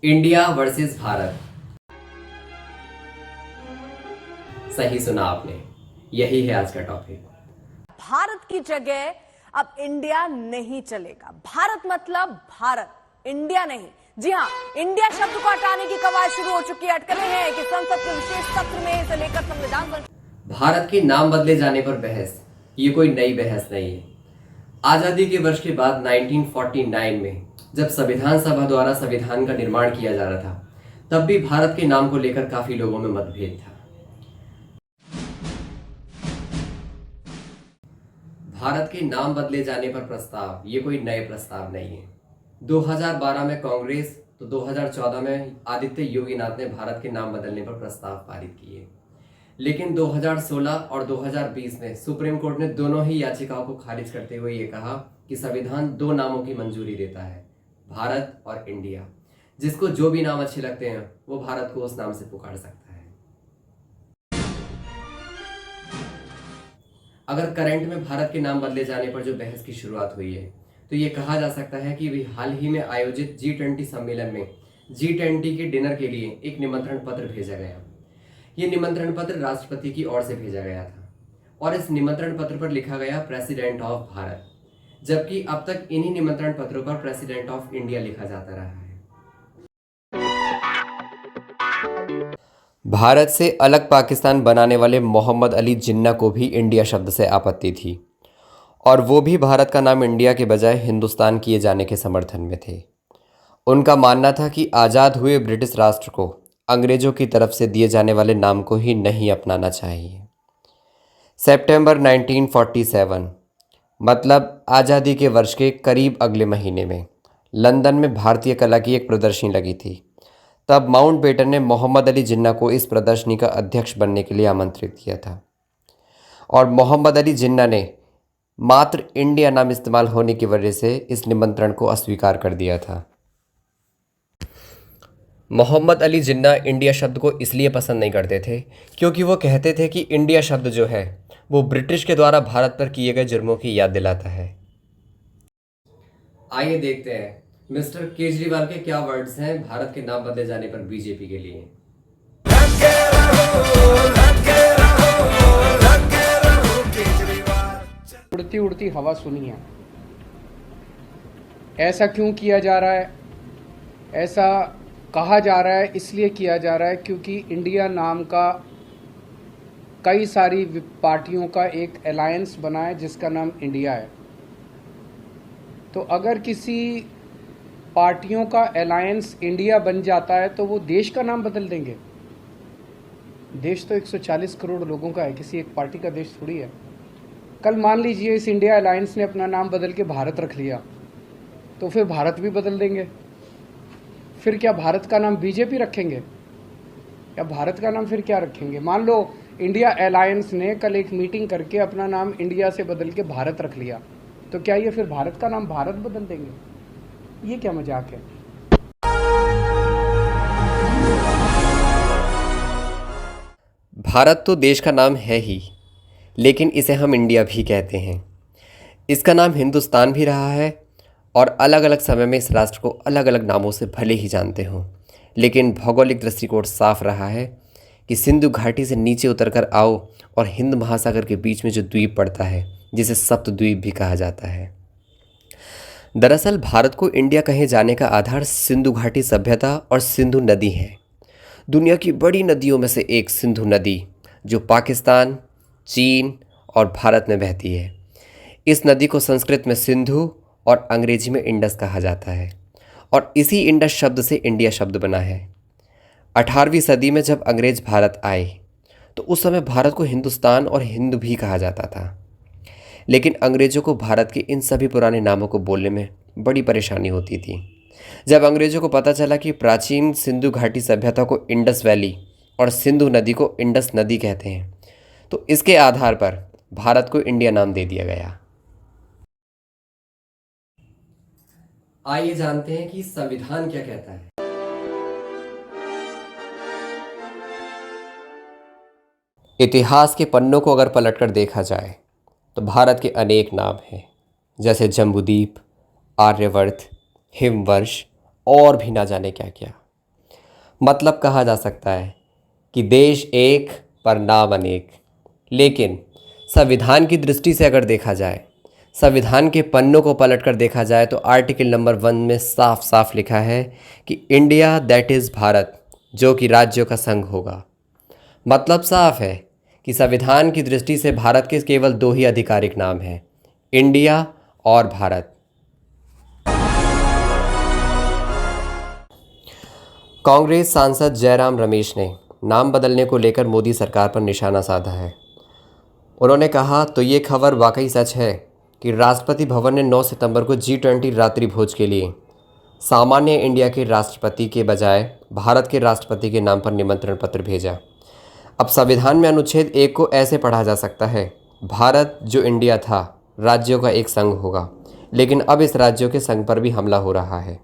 India versus Bharat. सही सुना आपने, यही है आज का टॉपिक। भारत की जगह अब इंडिया नहीं चलेगा। भारत मतलब भारत, इंडिया नहीं। जी हां, इंडिया शब्द को हटाने की कवायद शुरू हो चुकी है। अटकलें हैं कि संसद के विशेष सत्र में इसे लेकर संविधान भारत के नाम बदले जाने पर बहस, ये कोई नई बहस नहीं है। आजादी के वर्ष के बाद 1949 में जब संविधान सभा द्वारा संविधान का निर्माण किया जा रहा था, तब भी भारत के नाम को लेकर काफी लोगों में मतभेद था। भारत के नाम बदले जाने पर प्रस्ताव, ये कोई नए प्रस्ताव नहीं है। 2012 में कांग्रेस तो 2014 में आदित्य योगीनाथ ने भारत के नाम बदलने पर प्रस्ताव पारित किए। लेकिन 2016 और 2020 में सुप्रीम कोर्ट ने दोनों ही याचिकाओं को खारिज करते हुए ये कहा कि संविधान दो नामों की मंजूरी देता है, भारत और इंडिया। जिसको जो भी नाम अच्छे लगते हैं वो भारत को उस नाम से पुकार सकता है। अगर करंट में भारत के नाम बदले जाने पर जो बहस की शुरुआत हुई है, तो ये कहा जा सकता है कि हाल ही में आयोजित G20 सम्मेलन में G20 के डिनर के लिए एक निमंत्रण पत्र भेजा गया। ये निमंत्रण पत्र राष्ट्रपति की ओर से भेजा गया था और इस निमंत्रण पत्र पर लिखा गया प्रेसिडेंट ऑफ भारत, जबकि अब तक इन्हीं निमंत्रण पत्रों पर प्रेसिडेंट ऑफ इंडिया लिखा जाता रहा है। भारत से अलग पाकिस्तान बनाने वाले मोहम्मद अली जिन्ना को भी इंडिया शब्द से आपत्ति थी और वो भी भारत का नाम इंडिया के बजाय हिंदुस्तान किए जाने के समर्थन में थे। उनका मानना था कि आज़ाद हुए ब्रिटिश राष्ट्र को अंग्रेज़ों की तरफ से दिए जाने वाले नाम को ही नहीं अपनाना चाहिए। सितंबर 1947 मतलब आज़ादी के वर्ष के करीब अगले महीने में लंदन में भारतीय कला की एक प्रदर्शनी लगी थी। तब माउंटबेटन ने मोहम्मद अली जिन्ना को इस प्रदर्शनी का अध्यक्ष बनने के लिए आमंत्रित किया था और मोहम्मद अली जिन्ना ने मात्र इंडिया नाम इस्तेमाल होने की वजह से इस निमंत्रण को अस्वीकार कर दिया था। मोहम्मद अली जिन्ना इंडिया शब्द को इसलिए पसंद नहीं करते थे क्योंकि वो कहते थे कि इंडिया शब्द जो है वो ब्रिटिश के द्वारा भारत पर किए गए जुर्मों की याद दिलाता है। आइए देखते हैं मिस्टर केजरीवाल के क्या वर्ड्स हैं भारत के नाम बदले जाने पर बीजेपी के लिए। उड़ती उड़ती हवा सुनी है। ऐसा क्यों किया जा रहा है? ऐसा कहा जा रहा है, इसलिए किया जा रहा है क्योंकि इंडिया नाम का कई सारी पार्टियों का एक अलायंस बना है जिसका नाम इंडिया है। तो अगर किसी पार्टियों का अलायंस इंडिया बन जाता है तो वो देश का नाम बदल देंगे। देश तो 140 करोड़ लोगों का है, किसी एक पार्टी का देश थोड़ी है। कल मान लीजिए इस इंडिया अलायंस ने अपना नाम बदल के भारत रख लिया, तो फिर भारत भी बदल देंगे। फिर क्या भारत का नाम बीजेपी रखेंगे या भारत का नाम फिर क्या रखेंगे? मान लो इंडिया अलायंस ने कल एक मीटिंग करके अपना नाम इंडिया से बदल के भारत रख लिया, तो क्या ये फिर भारत का नाम भारत बदल देंगे? ये क्या मजाक है? भारत तो देश का नाम है ही, लेकिन इसे हम इंडिया भी कहते हैं। इसका नाम हिंदुस्तान भी रहा है और अलग अलग समय में इस राष्ट्र को अलग अलग नामों से भले ही जानते हों, लेकिन भौगोलिक दृष्टिकोण साफ रहा है कि सिंधु घाटी से नीचे उतरकर आओ और हिंद महासागर के बीच में जो द्वीप पड़ता है, जिसे सप्तद्वीप भी कहा जाता है। दरअसल भारत को इंडिया कहे जाने का आधार सिंधु घाटी सभ्यता और सिंधु नदी है। दुनिया की बड़ी नदियों में से एक सिंधु नदी, जो पाकिस्तान, चीन और भारत में बहती है। इस नदी को संस्कृत में सिंधु और अंग्रेजी में इंडस कहा जाता है और इसी इंडस शब्द से इंडिया शब्द बना है। 18वीं सदी में जब अंग्रेज भारत आए तो उस समय भारत को हिंदुस्तान और हिंद भी कहा जाता था, लेकिन अंग्रेज़ों को भारत के इन सभी पुराने नामों को बोलने में बड़ी परेशानी होती थी। जब अंग्रेज़ों को पता चला कि प्राचीन सिंधु घाटी सभ्यता को इंडस वैली और सिंधु नदी को इंडस नदी कहते हैं, तो इसके आधार पर भारत को इंडिया नाम दे दिया गया। आइए जानते हैं कि संविधान क्या कहता है। इतिहास के पन्नों को अगर पलटकर देखा जाए तो भारत के अनेक नाम हैं, जैसे जम्बूद्वीप, आर्यवर्त, हिमवर्ष और भी ना जाने क्या क्या। मतलब कहा जा सकता है कि देश एक पर नाम अनेक। लेकिन संविधान की दृष्टि से अगर देखा जाए, संविधान के पन्नों को पलटकर देखा जाए तो आर्टिकल नंबर 1 में साफ साफ लिखा है कि इंडिया दैट इज़ भारत, जो कि राज्यों का संघ होगा। मतलब साफ है कि संविधान की दृष्टि से भारत के केवल 2 ही आधिकारिक नाम हैं, इंडिया और भारत। कांग्रेस सांसद जयराम रमेश ने नाम बदलने को लेकर मोदी सरकार पर निशाना साधा है। उन्होंने कहा, तो ये खबर वाकई सच है कि राष्ट्रपति भवन ने 9 सितंबर को G20 रात्रि भोज के लिए सामान्य इंडिया के राष्ट्रपति के बजाय भारत के राष्ट्रपति के नाम पर निमंत्रण पत्र भेजा। अब संविधान में अनुच्छेद 1 को ऐसे पढ़ा जा सकता है, भारत जो इंडिया था राज्यों का एक संघ होगा, लेकिन अब इस राज्यों के संघ पर भी हमला हो रहा है।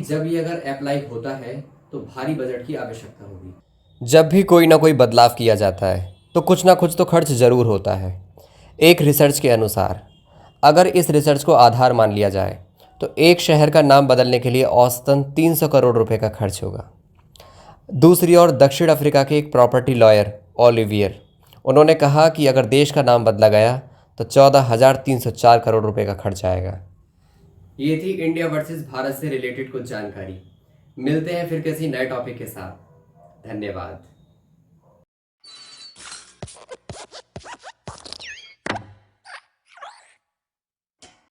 जब ये अगर अप्लाई होता है तो भारी बजट की आवश्यकता होगी। जब भी कोई ना कोई बदलाव किया जाता है तो कुछ ना कुछ तो खर्च ज़रूर होता है। एक रिसर्च के अनुसार अगर इस रिसर्च को आधार मान लिया जाए तो एक शहर का नाम बदलने के लिए औसतन 300 करोड़ रुपए का खर्च होगा। दूसरी ओर दक्षिण अफ्रीका के एक प्रॉपर्टी लॉयर ओलिवियर, उन्होंने कहा कि अगर देश का नाम बदला गया तो 14,304 करोड़ रुपए का खर्च आएगा। ये थी इंडिया वर्सेस भारत से रिलेटेड कुछ जानकारी। मिलते हैं फिर किसी नए टॉपिक के साथ। धन्यवाद।